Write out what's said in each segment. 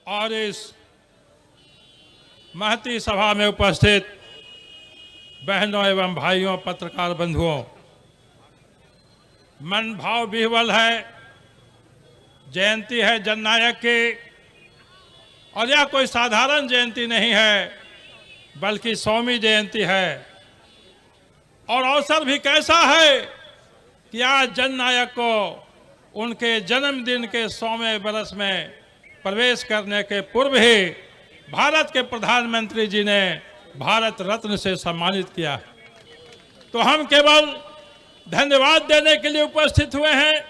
और इस महती सभा में उपस्थित बहनों एवं भाइयों, पत्रकार बंधुओं, मन भाव विह्वल है। जयंती है जननायक की, और यह कोई साधारण जयंती नहीं है, बल्कि 100वीं जयंती है। और अवसर भी कैसा है कि आज जननायक को उनके जन्मदिन के 100वें बरस में प्रवेश करने के पूर्व ही भारत के प्रधानमंत्री जी ने भारत रत्न से सम्मानित किया। तो हम केवल धन्यवाद देने के लिए उपस्थित हुए हैं,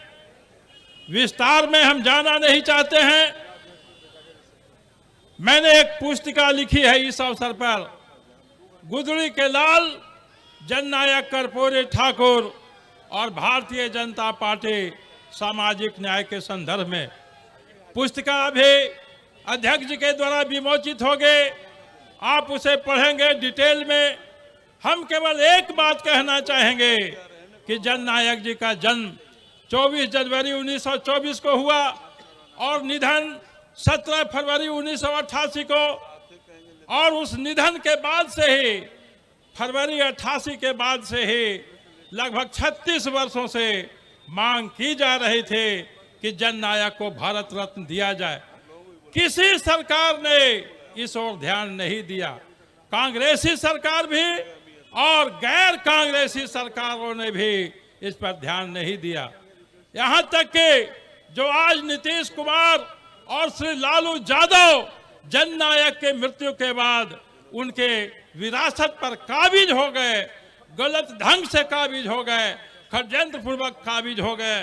विस्तार में हम जाना नहीं चाहते हैं। मैंने एक पुस्तिका लिखी है इस अवसर पर, गुदड़ी के लाल, जननायक कर्पूरी ठाकुर और भारतीय जनता पार्टी सामाजिक न्याय के संदर्भ में। पुस्तिका अभी अध्यक्ष जी के द्वारा विमोचित हो गए, आप उसे पढ़ेंगे डिटेल में। हम केवल एक बात कहना चाहेंगे कि जननायक जी का जन्म 24 जनवरी 1924 को हुआ और निधन 17 फरवरी 1988 को, और उस निधन के बाद से ही, फरवरी 88 के बाद से ही लगभग 36 वर्षों से मांग की जा रही थी कि जननायक को भारत रत्न दिया जाए। किसी सरकार ने इस ओर ध्यान नहीं दिया, कांग्रेसी सरकार भी और गैर कांग्रेसी सरकारों ने भी इस पर ध्यान नहीं दिया। यहाँ तक कि जो आज नीतीश कुमार और श्री लालू यादव जननायक के मृत्यु के बाद उनके विरासत पर काबिज हो गए, गलत ढंग से काबिज हो गए, षड्यंत्र पूर्वक काबिज हो गए,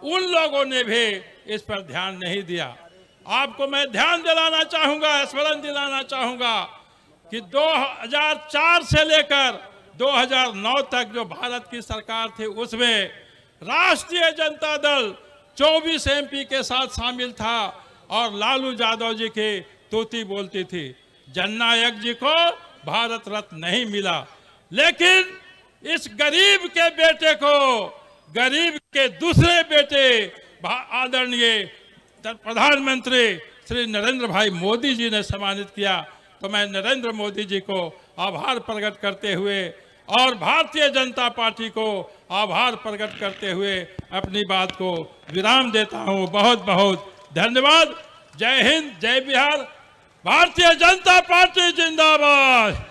उन लोगों ने भी इस पर ध्यान नहीं दिया। आपको मैं ध्यान दिलाना चाहूंगा, स्मरण दिलाना चाहूंगा कि 2004 से लेकर 2009 तक जो भारत की सरकार थी, उसमें राष्ट्रीय जनता दल 24 MP के साथ शामिल था और लालू यादव जी की तूती बोलती थी। जननायक जी को भारत रत्न नहीं मिला, लेकिन इस गरीब के बेटे को गरीब के दूसरे बेटे आदरणीय प्रधानमंत्री श्री नरेंद्र भाई मोदी जी ने सम्मानित किया। तो मैं नरेंद्र मोदी जी को आभार प्रकट करते हुए और भारतीय जनता पार्टी को आभार प्रकट करते हुए अपनी बात को विराम देता हूं। बहुत बहुत धन्यवाद। जय हिंद, जय बिहार। भारतीय जनता पार्टी जिंदाबाद।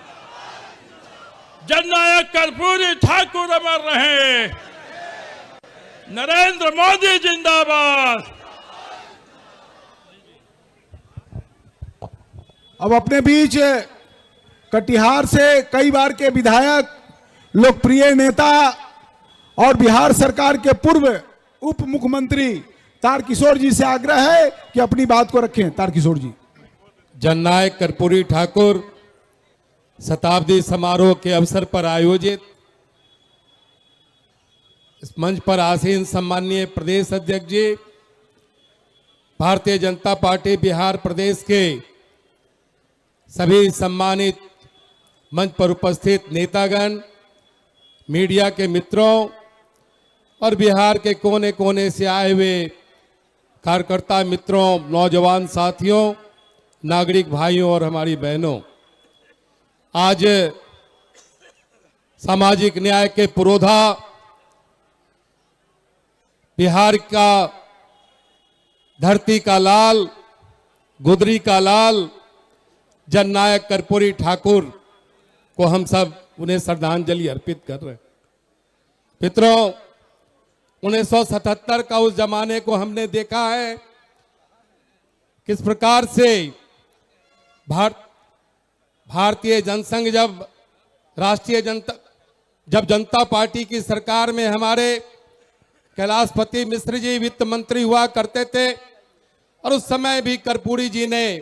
जननायक कर्पूरी ठाकुर अमर रहे। नरेंद्र मोदी जिंदाबाद। अब अपने बीच कटिहार से कई बार के विधायक, लोकप्रिय नेता और बिहार सरकार के पूर्व उप मुख्यमंत्री तारकिशोर जी से आग्रह है कि अपनी बात को रखें। तारकिशोर जी। जननायक कर्पूरी ठाकुर शताब्दी समारोह के अवसर पर आयोजित इस मंच पर आसीन सम्माननीय प्रदेश अध्यक्ष जी, भारतीय जनता पार्टी बिहार प्रदेश के सभी सम्मानित मंच पर उपस्थित नेतागण, मीडिया के मित्रों और बिहार के कोने कोने से आए हुए कार्यकर्ता मित्रों, नौजवान साथियों, नागरिक भाइयों और हमारी बहनों, आज सामाजिक न्याय के पुरोधा, बिहार का धरती का लाल, गुदरी का लाल जननायक कर्पूरी ठाकुर को हम सब उन्हें श्रद्धांजलि अर्पित कर रहे हैं। मित्रों, 1977 का उस जमाने को हमने देखा है, किस प्रकार से भारतीय जनसंघ जब जनता पार्टी की सरकार में हमारे कैलाशपति मिश्र जी वित्त मंत्री हुआ करते थे, और उस समय भी कर्पूरी जी ने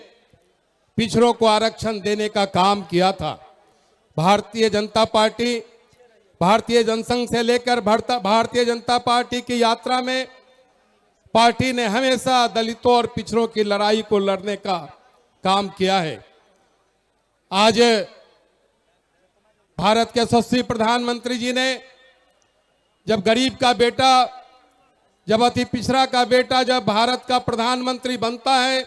पिछड़ों को आरक्षण देने का काम किया था। भारतीय जनता पार्टी, भारतीय जनसंघ से लेकर भारतीय जनता पार्टी की यात्रा में पार्टी ने हमेशा दलितों और पिछड़ों की लड़ाई को लड़ने का काम किया है। आज भारत के यशस्वी प्रधानमंत्री जी ने जब गरीब का बेटा, जब अति पिछड़ा का बेटा जब भारत का प्रधानमंत्री बनता है,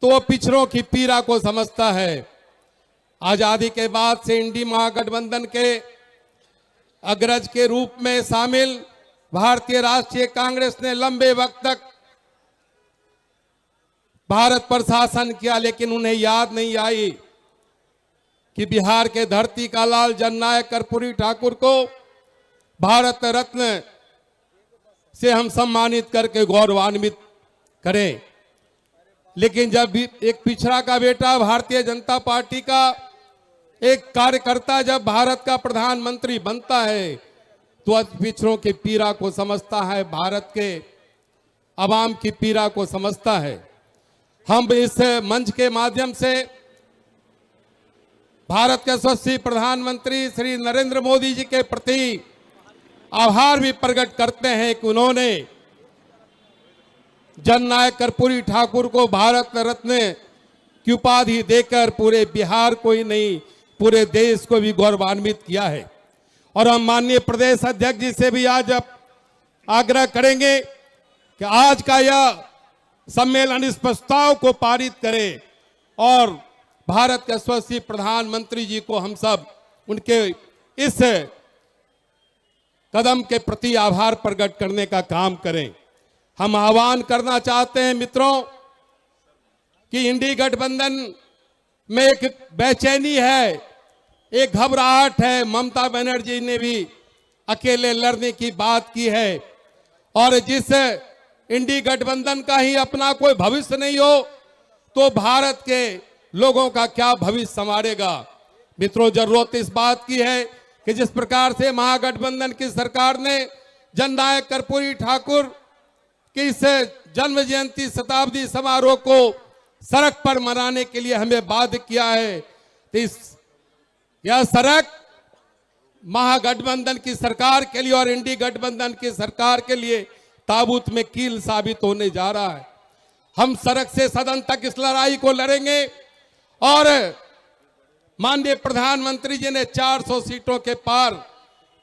तो वो पिछड़ों की पीड़ा को समझता है। आजादी के बाद से इंडी महागठबंधन के अग्रज के रूप में शामिल भारतीय राष्ट्रीय कांग्रेस ने लंबे वक्त तक भारत पर शासन किया, लेकिन उन्हें याद नहीं आई कि बिहार के धरती का लाल जननायक कर्पूरी ठाकुर को भारत रत्न से हम सम्मानित करके गौरवान्वित करें। लेकिन जब भी एक पिछड़ा का बेटा, भारतीय जनता पार्टी का एक कार्यकर्ता जब भारत का प्रधानमंत्री बनता है तो पिछड़ों की पीड़ा को समझता है, भारत के अवाम की पीड़ा को समझता है। हम इस मंच के माध्यम से भारत के यशस्वी प्रधानमंत्री श्री नरेंद्र मोदी जी के प्रति आभार भी प्रकट करते हैं कि उन्होंने जननायक कर्पूरी ठाकुर को भारत रत्न की उपाधि देकर पूरे बिहार को ही नहीं पूरे देश को भी गौरवान्वित किया है। और हम माननीय प्रदेश अध्यक्ष जी से भी आज आग्रह करेंगे कि आज का यह सम्मेलन इस प्रस्ताव को पारित करे और भारत के यशस्वी प्रधानमंत्री जी को हम सब उनके इस कदम के प्रति आभार प्रकट करने का काम करें। हम आह्वान करना चाहते हैं मित्रों कि इंडी गठबंधन में एक बेचैनी है, एक घबराहट है। ममता बनर्जी ने भी अकेले लड़ने की बात की है और जिस इंडी गठबंधन का ही अपना कोई भविष्य नहीं हो तो भारत के लोगों का क्या भविष्य संवारेगा। मित्रों, जरूरत इस बात की है कि जिस प्रकार से महागठबंधन की सरकार ने जननायक कर्पूरी ठाकुर की इस जन्म जयंती शताब्दी समारोह को सड़क पर मनाने के लिए हमें बाध्य किया है, तो यह सड़क महागठबंधन की सरकार के लिए और इंडी गठबंधन की सरकार के लिए ताबूत में कील साबित होने जा रहा है। हम सड़क से सदन तक इस लड़ाई को लड़ेंगे और माननीय प्रधानमंत्री जी ने 400 सीटों के पार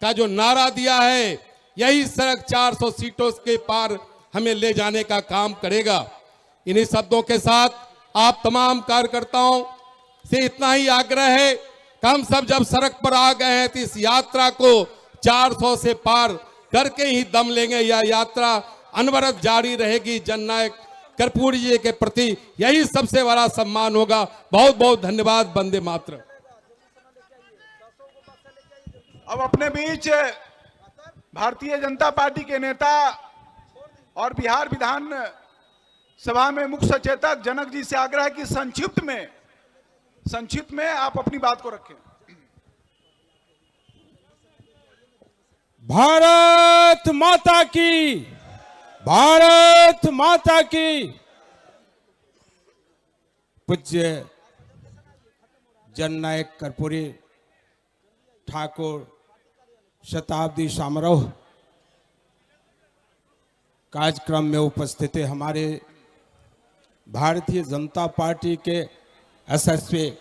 का जो नारा दिया है, यही सड़क 400 सीटों के पार हमें ले जाने का काम करेगा। इन्हीं शब्दों के साथ आप तमाम कार्यकर्ताओं से इतना ही आग्रह है कि हम सब जब सड़क पर आ गए हैं तो इस यात्रा को 400 से पार करके ही दम लेंगे। यह यात्रा अनवरत जारी रहेगी। जननायक कर्पूरी जी के प्रति यही सबसे बड़ा सम्मान होगा। बहुत बहुत धन्यवाद। वंदे मातरम। अब अपने बीच भारतीय जनता पार्टी के नेता और बिहार विधान सभा में मुख्य सचेतक जनक जी से आग्रह है कि संक्षिप्त में आप अपनी बात को रखें। भारत माता की, भारत माता की। पूज्य जननायक कर्पूरी ठाकुर शताब्दी समारोह कार्यक्रम में उपस्थित है हमारे भारतीय जनता पार्टी के यशस्वी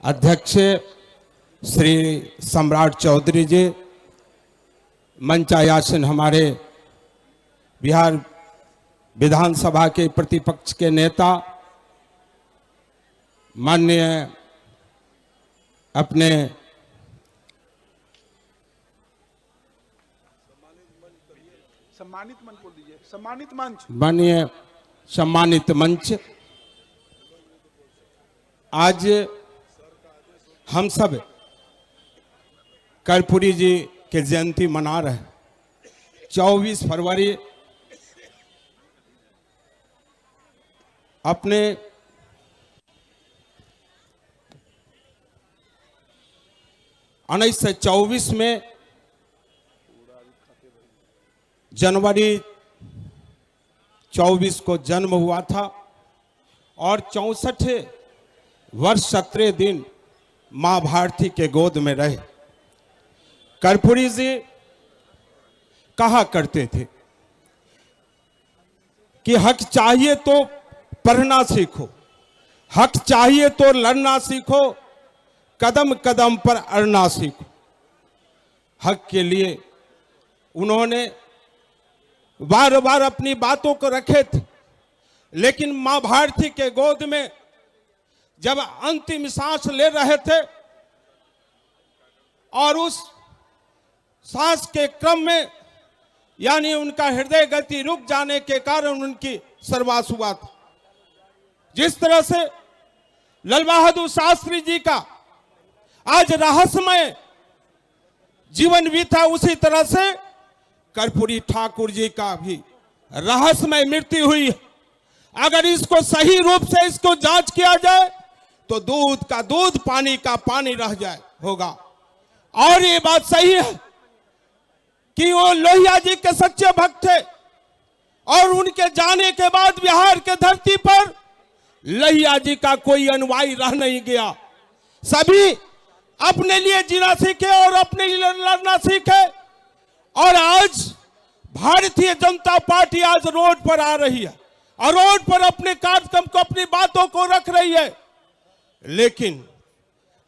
अध्यक्ष श्री सम्राट चौधरी जी, मंचायासन हमारे बिहार विधानसभा के प्रतिपक्ष के नेता, माननीय अपने सम्मानित मंच बोल दीजिए, सम्मानित मंच, माननीय सम्मानित मंच। आज हम सब कर्पूरी जी की जयंती मना रहे हैं। 24 फरवरी अपने उन्नीस 24 में जनवरी 24 को जन्म हुआ था और 64 वर्ष 17 दिन मां भारती के गोद में रहे। कर्पूरी जी कहा करते थे कि हक चाहिए तो पढ़ना सीखो, हक चाहिए तो लड़ना सीखो, कदम कदम पर अड़ना सीखो। हक के लिए उन्होंने बार बार अपनी बातों को रखे थे लेकिन मां भारती के गोद में जब अंतिम सांस ले रहे थे और उस सांस के क्रम में यानी उनका हृदय गति रुक जाने के कारण उनकी सर्वास हुआ था। जिस तरह से लाल बहादुर शास्त्री जी का आज रहस्यमय जीवन बीता, उसी तरह से कर्पूरी ठाकुर जी का भी रहस्यमय मृत्यु हुई। अगर इसको सही रूप से इसको जांच किया जाए तो दूध का दूध, पानी का पानी रह जाए होगा। और ये बात सही है कि वो लोहिया जी के सच्चे भक्त थे और उनके जाने के बाद बिहार के धरती पर लोहिया जी का कोई अनुयायी रह नहीं गया। सभी अपने लिए जीना सीखे और अपने लिए लड़ना सीखे। और आज भारतीय जनता पार्टी आज रोड पर आ रही है और रोड पर अपने कार्यक्रम को, अपनी बातों को रख रही है। लेकिन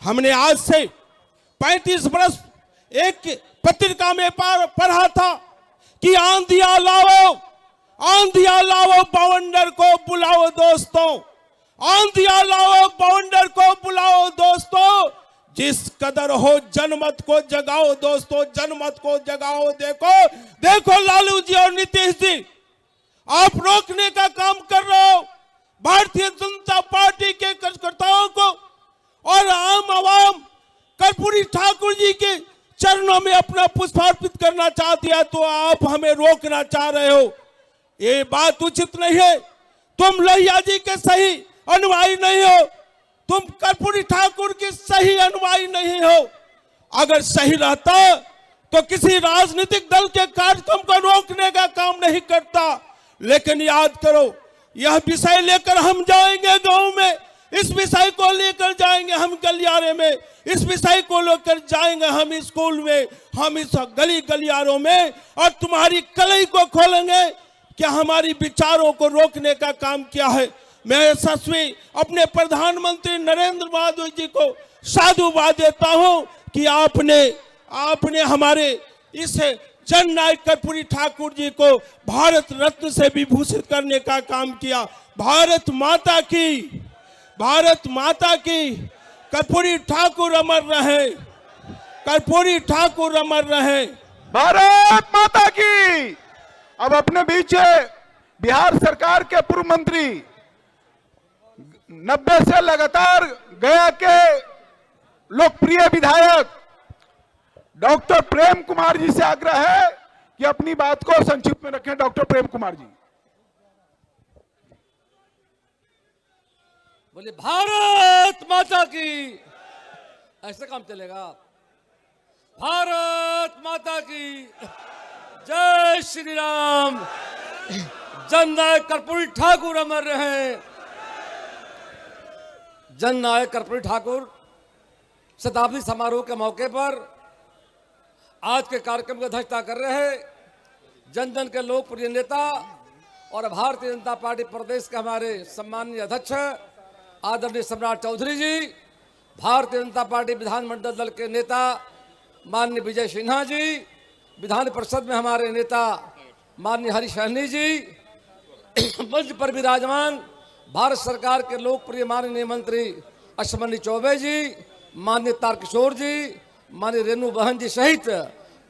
हमने आज से 35 वर्ष एक पत्रिका में पढ़ा था कि आंधिया लाओ, आंधिया लाओ, बवंडर को बुलाओ दोस्तों, आंधिया लाओ, बवंडर को बुलाओ दोस्तों, जिस कदर हो जनमत को जगाओ दोस्तों, जनमत को जगाओ। देखो देखो लालू जी और नीतीश जी, आप रोकने का काम कर रहे हो भारतीय जनता पार्टी के कार्यकर्ताओं को, और आम आवाम कर्पूरी ठाकुर जी के चरणों में अपना पुष्पार्पित करना चाहती है, तो आप हमें रोकना चाह रहे हो। ये बात उचित नहीं है। तुम लोहिया जी के सही अनुयायी नहीं हो, तुम कर्पूरी ठाकुर के सही अनुयायी नहीं हो। अगर सही रहता तो किसी राजनीतिक दल के कार्यक्रम को रोकने का काम नहीं करता। लेकिन याद करो, यह विषय लेकर हम जाएंगे गांव में, इस विषय को लेकर जाएंगे हम गलियारे में, इस विषय को लेकर जाएंगे हम स्कूल में, हम इस गली गलियारों में, और तुम्हारी कलई को खोलेंगे कि हमारी विचारों को रोकने का काम किया है। मैं यशस्वी अपने प्रधानमंत्री नरेंद्र मोदी जी को साधुवाद देता हूं कि आपने हमारे इस जननायक कर्पूरी ठाकुर जी को भारत रत्न से विभूषित करने का काम किया। भारत माता की, भारत माता की। कर्पूरी ठाकुर अमर रहे, कर्पूरी ठाकुर अमर रहे। भारत माता की। अब अपने बीच बिहार सरकार के पूर्व मंत्री 90 से लगातार गया के लोकप्रिय विधायक डॉक्टर प्रेम कुमार जी से आग्रह है कि अपनी बात को संक्षिप्त में रखें। डॉक्टर प्रेम कुमार जी। बोले भारत माता की। ऐसे काम चलेगा? भारत माता की जय श्री राम। जननायक कर्पूरी ठाकुर अमर रहे। जननायक कर्पूरी ठाकुर शताब्दी समारोह के मौके पर आज के कार्यक्रम की अध्यक्षता कर रहे हैं जन जन के लोकप्रिय नेता और भारतीय जनता पार्टी प्रदेश के हमारे सम्माननीय अध्यक्ष आदरणीय सम्राट चौधरी जी, भारतीय जनता पार्टी विधानमंडल दल के नेता माननीय विजय सिन्हा जी, विधान परिषद में हमारे नेता माननीय हरीश सहनी जी, मंच पर विराजमान भारत सरकार के लोकप्रिय माननीय मंत्री अश्विनी चौबे जी, माननीय तारकिशोर जी, माननीय रेणु बहन जी सहित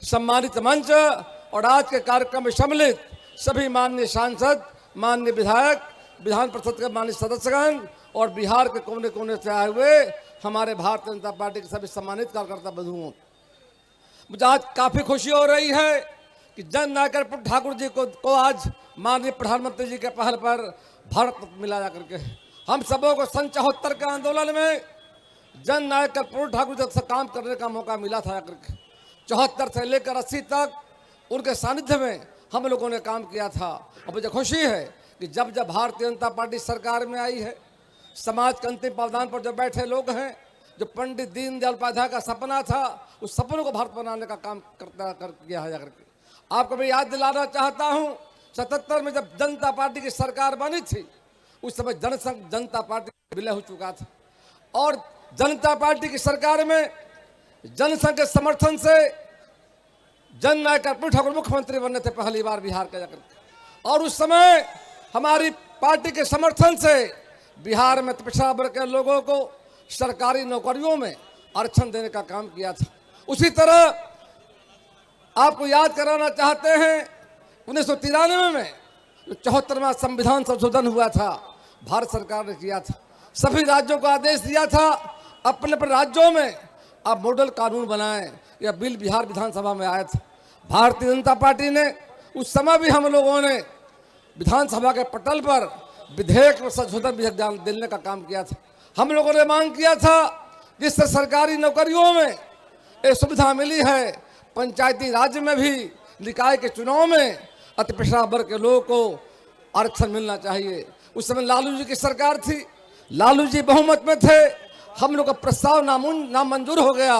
सम्मानित मंच और आज के कार्यक्रम में सम्मिलित सभी माननीय सांसद, माननीय विधायक, विधान परिषद के माननीय सदस्यगण और बिहार के कोने कोने से आए हुए हमारे भारतीय जनता पार्टी के सभी सम्मानित कार्यकर्ता बंधुओं, मुझे आज काफी खुशी हो रही है कि जननायक कर्पूरी ठाकुर जी को आज माननीय प्रधानमंत्री जी के पहल पर भारत रत्न मिला जा करके हम सबों को सन 74 के आंदोलन में जननायक कर्पूरी ठाकुर जी से काम करने का मौका मिला था। करके 74 से लेकर 80 तक उनके सानिध्य में हम लोगों ने काम किया था। और मुझे खुशी है कि जब जब भारतीय जनता पार्टी सरकार में आई है, समाज के अंतिम पावदान पर जो बैठे लोग हैं, जो पंडित दीनदयाल उपाध्याय का सपना था, उस सपनों को भारत बनाने का काम किया है। करके आपको मैं याद दिलाना चाहता हूँ, 77 में जब जनता पार्टी की सरकार बनी थी, उस समय जनसंघ जनता पार्टी विलय हो चुका था और जनता पार्टी की सरकार में जनसंघ के समर्थन से जननायक कर्पूरी ठाकुर मुख्यमंत्री बनने थे पहली बार बिहार के जाकर। और उस समय हमारी पार्टी के समर्थन से बिहार में पिछड़ा वर्ग के लोगों को सरकारी नौकरियों में आरक्षण देने का काम किया था। उसी तरह आपको याद कराना चाहते हैं 1993 में 74वां संविधान संशोधन हुआ था, भारत सरकार ने किया था। सभी राज्यों को आदेश दिया था अपने अपने राज्यों में आप मॉडल कानून बनाएं। यह बिल बिहार विधानसभा में आया था। भारतीय जनता पार्टी ने उस समय भी हम लोगों ने विधानसभा के पटल पर विधेयक में संशोधन विधेयक देने का काम किया था। हम लोगों ने मांग किया था जिससे सरकारी नौकरियों में एक सुविधा मिली है, पंचायती राज में भी निकाय के चुनाव में अति पिछड़ा वर्ग के लोगों को आरक्षण मिलना चाहिए। उस समय लालू जी की सरकार थी, लालू जी बहुमत में थे। हम लोग का प्रस्ताव नामंजूर हो गया।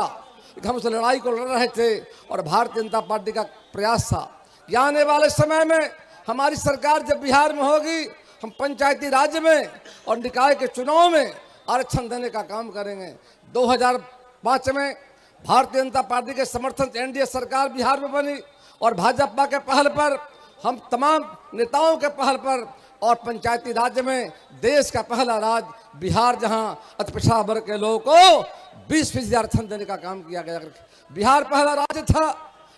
हम उस लड़ाई को लड़ रहे थे और भारतीय जनता पार्टी का प्रयास था कि आने वाले समय में हमारी सरकार जब बिहार में होगी, हम पंचायती राज में और निकाय के चुनाव में आरक्षण देने का काम करेंगे। 2005 में भारतीय जनता पार्टी के समर्थन से एनडीए सरकार बिहार में बनी और भाजपा के पहल पर, हम तमाम नेताओं के पहल पर और पंचायती राज्य में देश का पहला राज्य बिहार, जहां अति पिछड़ा वर्ग के लोगों को 20% आरक्षण देने का काम किया गया। बिहार पहला राज्य था।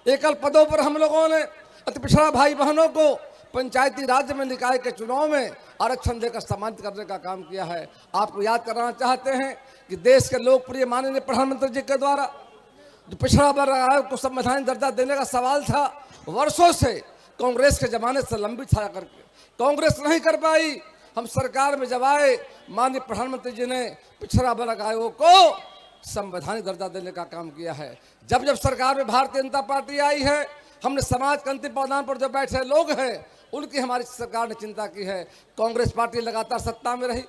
एकल पदों पर हम लोगों ने अति पिछड़ा भाई बहनों को पंचायती राज्य में निकाय के चुनाव में आरक्षण देकर सम्मानित करने का काम किया है। आपको याद कराना चाहते हैं कि देश के लोकप्रिय माननीय प्रधानमंत्री जी के द्वारा जो पिछड़ा वर्ग आयोग को संवैधानिक दर्जा देने का सवाल था, वर्षों से कांग्रेस के जमाने से लंबित था करके कांग्रेस नहीं कर पाई। हम सरकार में जब आए, माननीय प्रधानमंत्री जी ने पिछड़ा वर्ग आयोग को संवैधानिक दर्जा देने का काम किया है। जब जब सरकार में भारतीय जनता पार्टी आई है, हमने समाज के अंतिम पायदान पर जो बैठे लोग हैं उनकी हमारी सरकार ने चिंता की है। कांग्रेस पार्टी लगातार सत्ता में रही,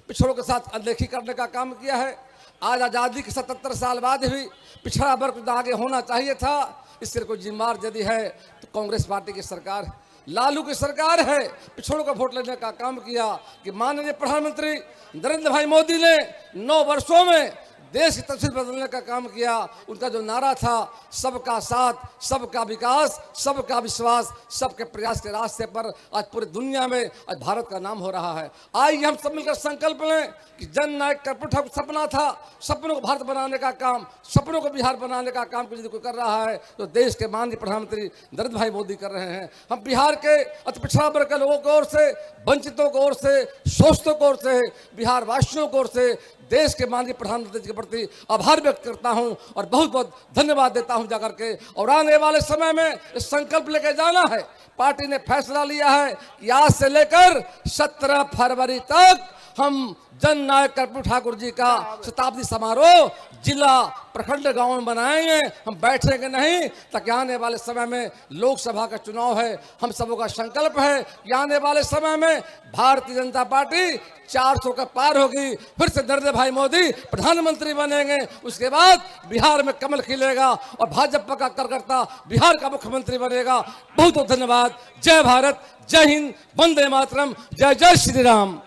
पिछड़ों के साथ अनदेखी करने का काम किया है। आज आज़ादी के 77 साल बाद भी पिछड़ा वर्ग आगे होना चाहिए था, इससे कोई जिम्मेदार यदि है तो कांग्रेस पार्टी की सरकार है, लालू की सरकार है। पिछड़ों का वोट लेने का काम किया कि माननीय प्रधानमंत्री नरेंद्र भाई मोदी ने 9 वर्षों में देश की तस्वीर बदलने का काम किया। उनका जो नारा था, सबका साथ, सबका विकास, सबका विश्वास, सबके प्रयास के रास्ते पर आज पूरी दुनिया में आज भारत का नाम हो रहा है। आइए हम सब मिलकर संकल्प लें कि जननायक कर्पूरी ठाकुर सपना था, सपनों को भारत बनाने का काम, सपनों को बिहार बनाने का काम यदि कोई कर रहा है तो देश के माननीय प्रधानमंत्री नरेंद्र भाई मोदी कर रहे हैं। हम बिहार के अति पिछड़ा वर्ग के लोगों की ओर से, वंचितों की ओर से, शोषितों की ओर से, बिहार वासियों की ओर से देश के माननीय प्रधानमंत्री जी के प्रति आभार व्यक्त करता हूं और बहुत बहुत धन्यवाद देता हूं जाकर के। और आने वाले समय में इस संकल्प लेके जाना है। पार्टी ने फैसला लिया है कि आज से लेकर 17 फरवरी तक हम जननायक कर्पूरी ठाकुर जी का शताब्दी समारोह जिला प्रखंड गांव में बनाएंगे। हम बैठेंगे नहीं, ताकि आने वाले समय में लोकसभा का चुनाव है। हम सबों का संकल्प है कि आने वाले समय में भारतीय जनता पार्टी 400 का पार होगी, फिर से नरेंद्र भाई मोदी प्रधानमंत्री बनेंगे। उसके बाद बिहार में कमल खिलेगा और भाजपा का कार्यकर्ता बिहार का मुख्यमंत्री बनेगा। बहुत बहुत धन्यवाद। जय भारत, जय हिंद, वंदे मातरम, जय जय श्री राम।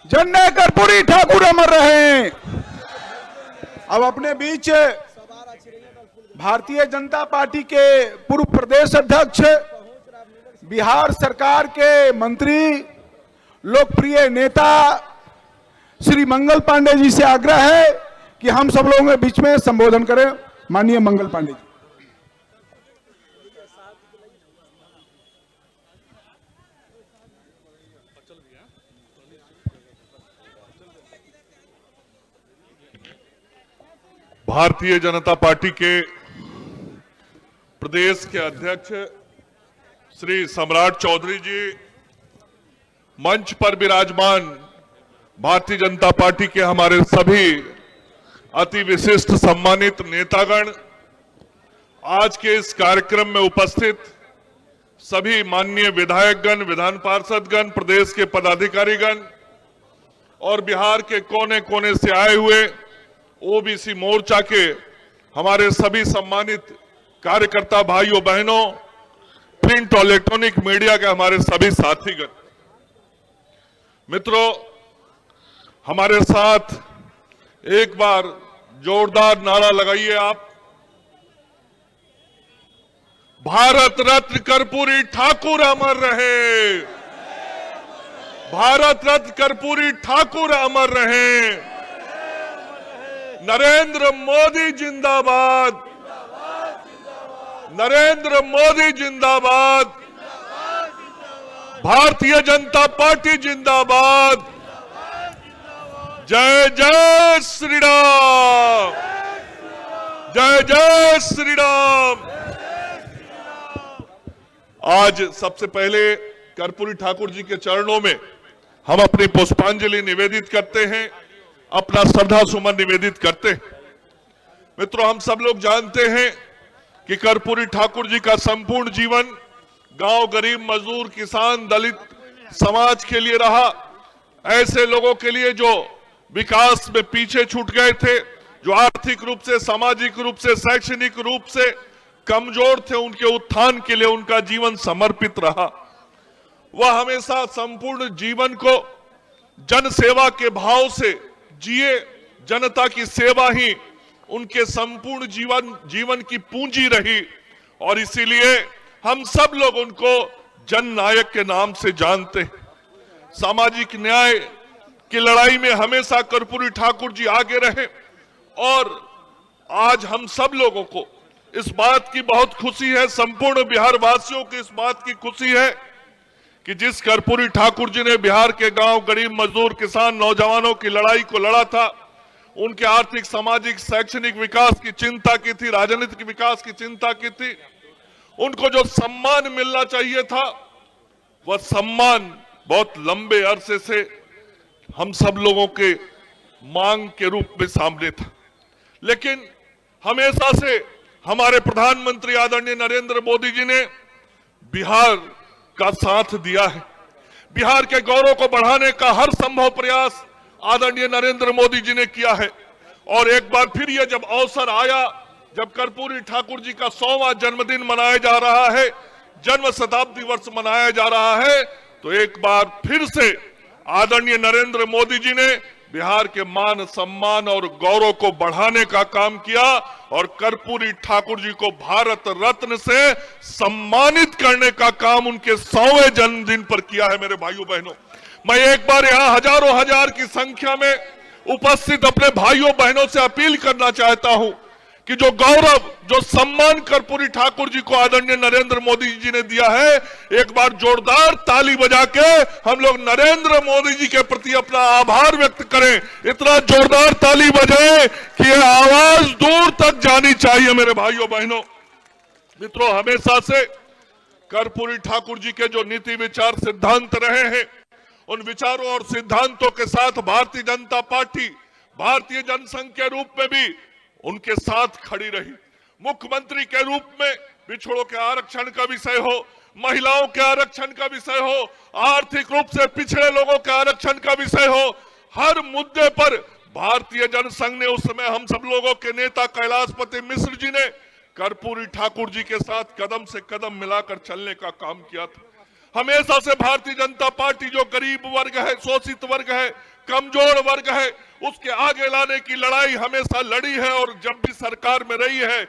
जननायक कर्पूरी ठाकुर अमर रहे। अब अपने बीच भारतीय जनता पार्टी के पूर्व प्रदेश अध्यक्ष, बिहार सरकार के मंत्री, लोकप्रिय नेता श्री मंगल पांडे जी से आग्रह है कि हम सब लोगों के बीच में संबोधन करें। माननीय मंगल पांडे जी। भारतीय जनता पार्टी के प्रदेश के अध्यक्ष श्री सम्राट चौधरी जी, मंच पर विराजमान भारतीय जनता पार्टी के हमारे सभी अति विशिष्ट सम्मानित नेतागण, आज के इस कार्यक्रम में उपस्थित सभी माननीय विधायकगण, विधान पार्षदगण, प्रदेश के पदाधिकारीगण और बिहार के कोने कोने से आए हुए ओबीसी मोर्चा के हमारे सभी सम्मानित कार्यकर्ता भाइयों बहनों, प्रिंट और इलेक्ट्रॉनिक मीडिया के हमारे सभी साथीगण, मित्रों, हमारे साथ एक बार जोरदार नारा लगाइए आप। भारत रत्न कर्पूरी ठाकुर अमर रहे। भारत रत्न कर्पूरी ठाकुर अमर रहे। नरेंद्र मोदी जिंदाबाद, नरेंद्र मोदी जिंदाबाद, भारतीय जनता पार्टी जिंदाबाद। जय जय श्री राम, जय जय श्री राम। आज सबसे पहले कर्पूरी ठाकुर जी के चरणों में हम अपनी पुष्पांजलि निवेदित करते हैं, अपना श्रद्धा सुमन निवेदित करते हैं। मित्रों, हम सब लोग जानते हैं कि कर्पूरी ठाकुर जी का संपूर्ण जीवन गांव, गरीब, मजदूर, किसान, दलित समाज के लिए रहा। ऐसे लोगों के लिए जो विकास में पीछे छूट गए थे, जो आर्थिक रूप से, सामाजिक रूप से, शैक्षणिक रूप से कमजोर थे, उनके उत्थान के लिए उनका जीवन समर्पित रहा। वह हमेशा संपूर्ण जीवन को जन सेवा के भाव से जिए। जनता की सेवा ही उनके संपूर्ण जीवन की पूंजी रही और इसीलिए हम सब लोग उनको जन नायक के नाम से जानते हैं। सामाजिक न्याय की लड़ाई में हमेशा कर्पूरी ठाकुर जी आगे रहे और आज हम सब लोगों को इस बात की बहुत खुशी है, संपूर्ण बिहार वासियों को इस बात की खुशी है कि जिस कर्पूरी ठाकुर जी ने बिहार के गांव, गरीब, मजदूर, किसान, नौजवानों की लड़ाई को लड़ा था, उनके आर्थिक, सामाजिक, शैक्षणिक विकास की चिंता की थी, राजनीतिक विकास की चिंता की थी, उनको जो सम्मान मिलना चाहिए था वह सम्मान बहुत लंबे अरसे से हम सब लोगों के मांग के रूप में सामने था। लेकिन हमेशा से हमारे प्रधानमंत्री आदरणीय नरेंद्र मोदी जी ने बिहार का साथ दिया है। बिहार के गौरव को बढ़ाने का हर संभव प्रयास आदरणीय नरेंद्र मोदी जी ने किया है और एक बार फिर यह जब अवसर आया, जब कर्पूरी ठाकुर जी का 100वां जन्मदिन मनाया जा रहा है, जन्म शताब्दी वर्ष मनाया जा रहा है, तो एक बार फिर से आदरणीय नरेंद्र मोदी जी ने बिहार के मान, सम्मान और गौरव को बढ़ाने का काम किया और कर्पूरी ठाकुर जी को भारत रत्न से सम्मानित करने का काम उनके 100वें जन्मदिन पर किया है। मेरे भाइयों बहनों, मैं एक बार यहाँ हजारों हजार की संख्या में उपस्थित अपने भाइयों बहनों से अपील करना चाहता हूं कि जो गौरव, जो सम्मान कर्पूरी ठाकुर जी को आदरणीय नरेंद्र मोदी जी ने दिया है, एक बार जोरदार ताली बजा के हम लोग नरेंद्र मोदी जी के प्रति अपना आभार व्यक्त करें। इतना जोरदार ताली बजाए कि यह आवाज दूर तक जानी चाहिए। मेरे भाइयों बहनों, मित्रों, हमेशा से कर्पूरी ठाकुर जी के जो नीति, विचार, सिद्धांत रहे हैं, उन विचारों और सिद्धांतों के साथ भारतीय जनता पार्टी भारतीय जनसंघ के रूप में भी उनके साथ खड़ी रही। मुख्यमंत्री के रूप में पिछड़ों के आरक्षण का विषय हो, महिलाओं के आरक्षण का विषय हो, आर्थिक रूप से पिछड़े लोगों के आरक्षण का विषय हो, हर मुद्दे पर भारतीय जनसंघ ने, उस समय हम सब लोगों के नेता कैलाशपति मिश्र जी ने कर्पूरी ठाकुर जी के साथ कदम से कदम मिलाकर चलने का काम किया था। हमेशा से भारतीय जनता पार्टी जो गरीब वर्ग है, शोषित वर्ग है, कमजोर वर्ग है, उसके आगे लाने की लड़ाई हमेशा लड़ी है और जब भी सरकार में रही है